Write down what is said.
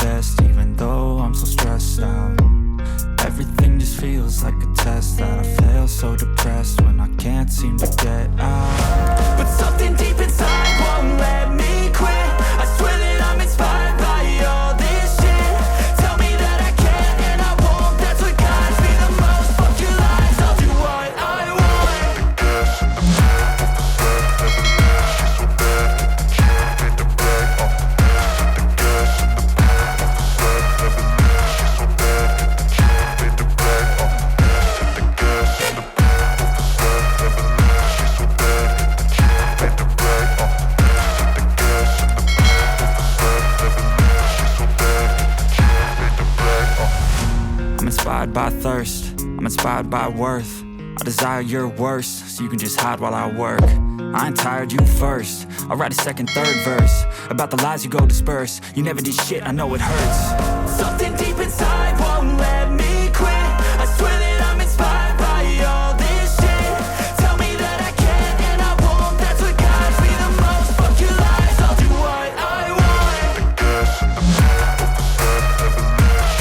best, even though I'm so stressed out. Everything just feels like a test that I fail, so depressed when I can't seem to get out. But something deep inside won't let me quit. I swear that I'm inspired by all this shit. Tell me that I can and I won't, that's what guides me the most. Fuck your lies, I'll do what I want. I'm inspired by thirst, I'm inspired by worth. I desire your worst, so you can just hide while I work. I ain't tired, you first. I'll write a second, third verse about the lies you go disperse. You never did shit, I know it hurts. Something deep inside